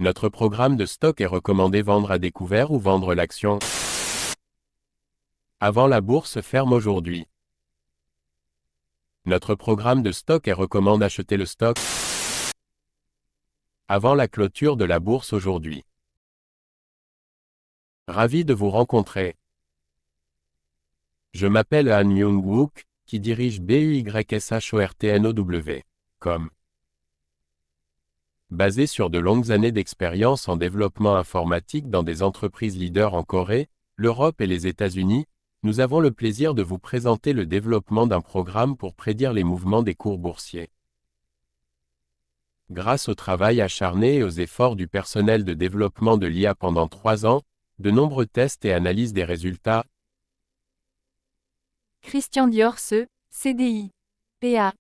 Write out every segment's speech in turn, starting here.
Notre programme de stock est recommandé vendre à découvert ou vendre l'action avant la bourse ferme aujourd'hui. Notre programme de stock est recommande acheter le stock avant la clôture de la bourse aujourd'hui. Ravi de vous rencontrer. Je m'appelle Han Myung-wook, qui dirige BUYSHORTNOW.com. Basé sur de longues années d'expérience en développement informatique dans des entreprises leaders en Corée, l'Europe et les États-Unis, nous avons le plaisir de vous présenter le développement d'un programme pour prédire les mouvements des cours boursiers. Grâce au travail acharné et aux efforts du personnel de développement de l'IA pendant 3 ans, de nombreux tests et analyses des résultats, Christian Dior CDI, PA.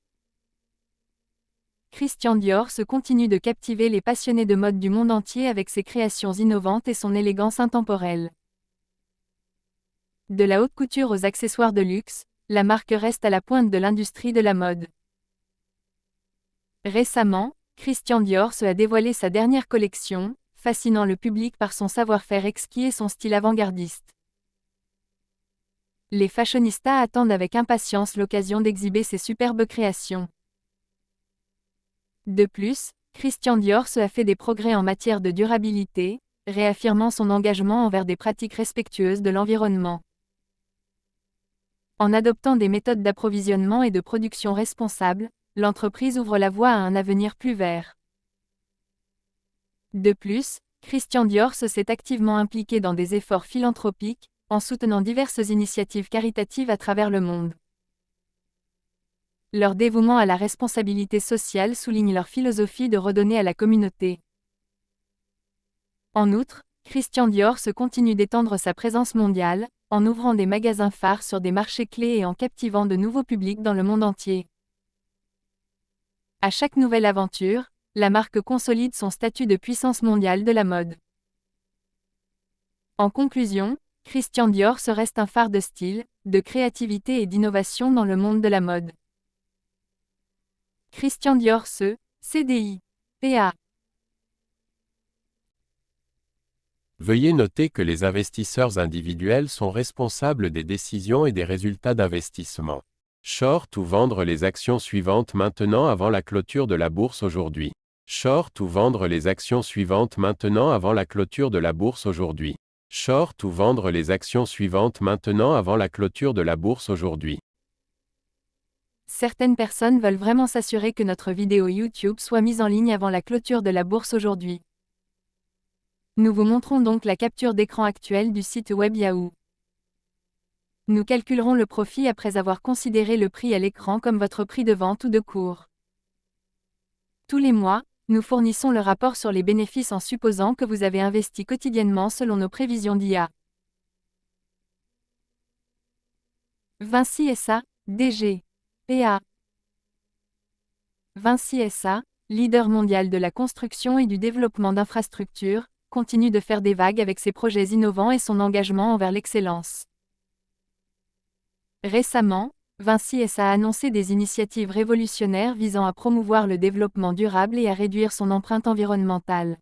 Christian Dior continue de captiver les passionnés de mode du monde entier avec ses créations innovantes et son élégance intemporelle. De la haute couture aux accessoires de luxe, la marque reste à la pointe de l'industrie de la mode. Récemment, Christian Dior a dévoilé sa dernière collection, fascinant le public par son savoir-faire exquis et son style avant-gardiste. Les fashionistas attendent avec impatience l'occasion d'exhiber ses superbes créations. De plus, Christian Dior a fait des progrès en matière de durabilité, réaffirmant son engagement envers des pratiques respectueuses de l'environnement. En adoptant des méthodes d'approvisionnement et de production responsables, l'entreprise ouvre la voie à un avenir plus vert. De plus, Christian Dior s'est activement impliqué dans des efforts philanthropiques, en soutenant diverses initiatives caritatives à travers le monde. Leur dévouement à la responsabilité sociale souligne leur philosophie de redonner à la communauté. En outre, Christian Dior continue d'étendre sa présence mondiale, en ouvrant des magasins phares sur des marchés clés et en captivant de nouveaux publics dans le monde entier. À chaque nouvelle aventure, la marque consolide son statut de puissance mondiale de la mode. En conclusion, Christian Dior reste un phare de style, de créativité et d'innovation dans le monde de la mode. Christian Dior CDI, PA. Veuillez noter que les investisseurs individuels sont responsables des décisions et des résultats d'investissement. Short ou vendre les actions suivantes maintenant avant la clôture de la bourse aujourd'hui. Short ou vendre les actions suivantes maintenant avant la clôture de la bourse aujourd'hui. Short ou vendre les actions suivantes maintenant avant la clôture de la bourse aujourd'hui. Certaines personnes veulent vraiment s'assurer que notre vidéo YouTube soit mise en ligne avant la clôture de la bourse aujourd'hui. Nous vous montrons donc la capture d'écran actuelle du site web Yahoo. Nous calculerons le profit après avoir considéré le prix à l'écran comme votre prix de vente ou de cours. Tous les mois, nous fournissons le rapport sur les bénéfices en supposant que vous avez investi quotidiennement selon nos prévisions d'IA. Vinci SA, DG, PA. Vinci SA, leader mondial de la construction et du développement d'infrastructures, continue de faire des vagues avec ses projets innovants et son engagement envers l'excellence. Récemment, Vinci SA a annoncé des initiatives révolutionnaires visant à promouvoir le développement durable et à réduire son empreinte environnementale.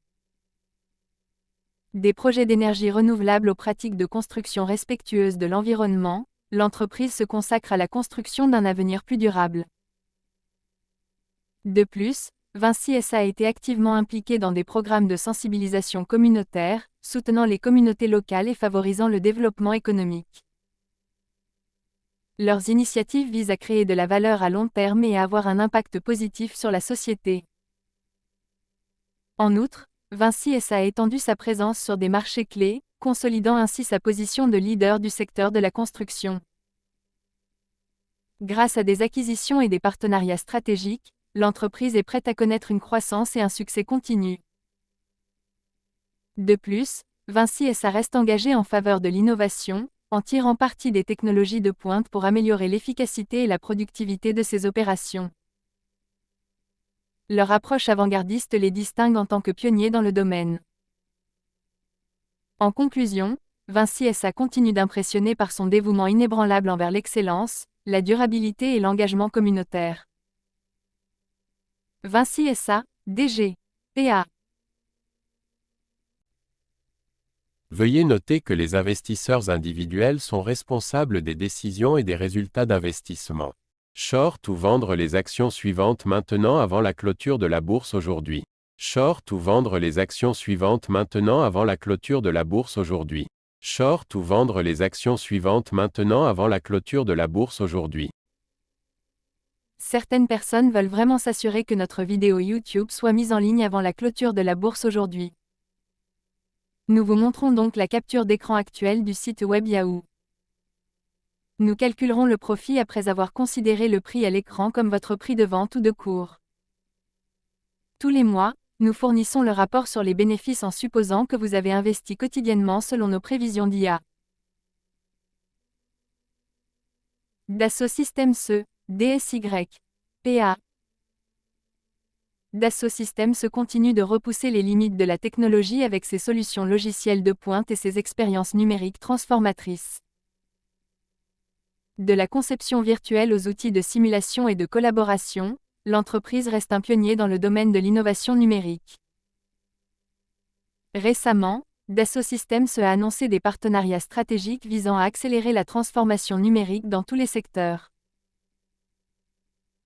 Des projets d'énergie renouvelable aux pratiques de construction respectueuses de l'environnement, l'entreprise se consacre à la construction d'un avenir plus durable. De plus, Vinci SA a été activement impliqué dans des programmes de sensibilisation communautaire, soutenant les communautés locales et favorisant le développement économique. Leurs initiatives visent à créer de la valeur à long terme et à avoir un impact positif sur la société. En outre, Vinci SA a étendu sa présence sur des marchés clés, consolidant ainsi sa position de leader du secteur de la construction. Grâce à des acquisitions et des partenariats stratégiques, l'entreprise est prête à connaître une croissance et un succès continu. De plus, Vinci SA reste engagé en faveur de l'innovation, en tirant parti des technologies de pointe pour améliorer l'efficacité et la productivité de ses opérations. Leur approche avant-gardiste les distingue en tant que pionniers dans le domaine. En conclusion, Vinci SA continue d'impressionner par son dévouement inébranlable envers l'excellence, la durabilité et l'engagement communautaire. Vinci SA, DG, PA. Veuillez noter que les investisseurs individuels sont responsables des décisions et des résultats d'investissement. Short ou vendre les actions suivantes maintenant avant la clôture de la bourse aujourd'hui. Short ou vendre les actions suivantes maintenant avant la clôture de la bourse aujourd'hui. Short ou vendre les actions suivantes maintenant avant la clôture de la bourse aujourd'hui. Certaines personnes veulent vraiment s'assurer que notre vidéo YouTube soit mise en ligne avant la clôture de la bourse aujourd'hui. Nous vous montrons donc la capture d'écran actuelle du site web Yahoo. Nous calculerons le profit après avoir considéré le prix à l'écran comme votre prix de vente ou de cours. Tous les mois, nous fournissons le rapport sur les bénéfices en supposant que vous avez investi quotidiennement selon nos prévisions d'IA. Dassault Systèmes SE, DSY, PA. Dassault Systèmes SE continue de repousser les limites de la technologie avec ses solutions logicielles de pointe et ses expériences numériques transformatrices. De la conception virtuelle aux outils de simulation et de collaboration, l'entreprise reste un pionnier dans le domaine de l'innovation numérique. Récemment, Dassault Systèmes a annoncé des partenariats stratégiques visant à accélérer la transformation numérique dans tous les secteurs.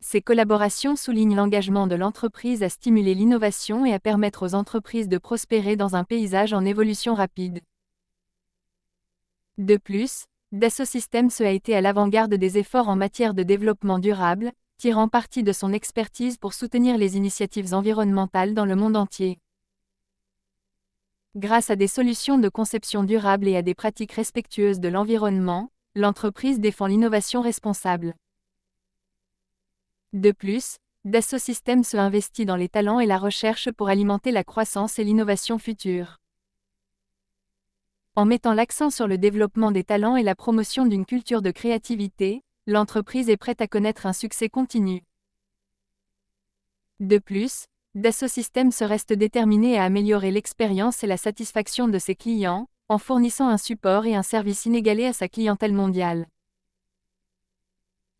Ces collaborations soulignent l'engagement de l'entreprise à stimuler l'innovation et à permettre aux entreprises de prospérer dans un paysage en évolution rapide. De plus, Dassault Systèmes a été à l'avant-garde des efforts en matière de développement durable, tirant parti de son expertise pour soutenir les initiatives environnementales dans le monde entier. Grâce à des solutions de conception durable et à des pratiques respectueuses de l'environnement, l'entreprise défend l'innovation responsable. De plus, Dassault Systèmes investit dans les talents et la recherche pour alimenter la croissance et l'innovation future. En mettant l'accent sur le développement des talents et la promotion d'une culture de créativité, l'entreprise est prête à connaître un succès continu. De plus, Dassault Systèmes reste déterminé à améliorer l'expérience et la satisfaction de ses clients, en fournissant un support et un service inégalé à sa clientèle mondiale.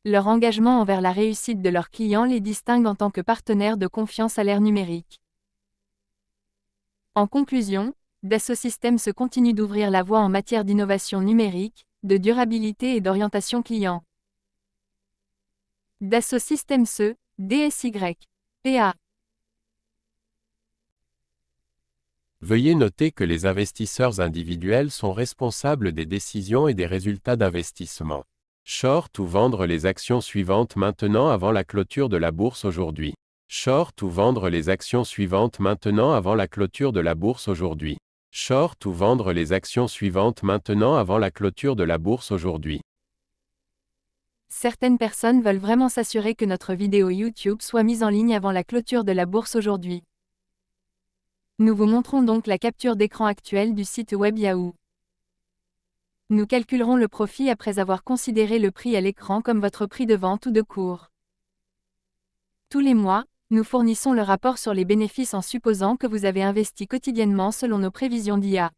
Leur engagement envers la réussite de leurs clients les distingue en tant que partenaires de confiance à l'ère numérique. En conclusion, Dassault Systèmes continue d'ouvrir la voie en matière d'innovation numérique, de durabilité et d'orientation client. Dassault Systèmes DSY, PA. Veuillez noter que les investisseurs individuels sont responsables des décisions et des résultats d'investissement. Short ou vendre les actions suivantes maintenant avant la clôture de la bourse aujourd'hui. Short ou vendre les actions suivantes maintenant avant la clôture de la bourse aujourd'hui. Short ou vendre les actions suivantes maintenant avant la clôture de la bourse aujourd'hui. Certaines personnes veulent vraiment s'assurer que notre vidéo YouTube soit mise en ligne avant la clôture de la bourse aujourd'hui. Nous vous montrons donc la capture d'écran actuelle du site web Yahoo. Nous calculerons le profit après avoir considéré le prix à l'écran comme votre prix de vente ou de cours. Tous les mois, nous fournissons le rapport sur les bénéfices en supposant que vous avez investi quotidiennement selon nos prévisions d'IA.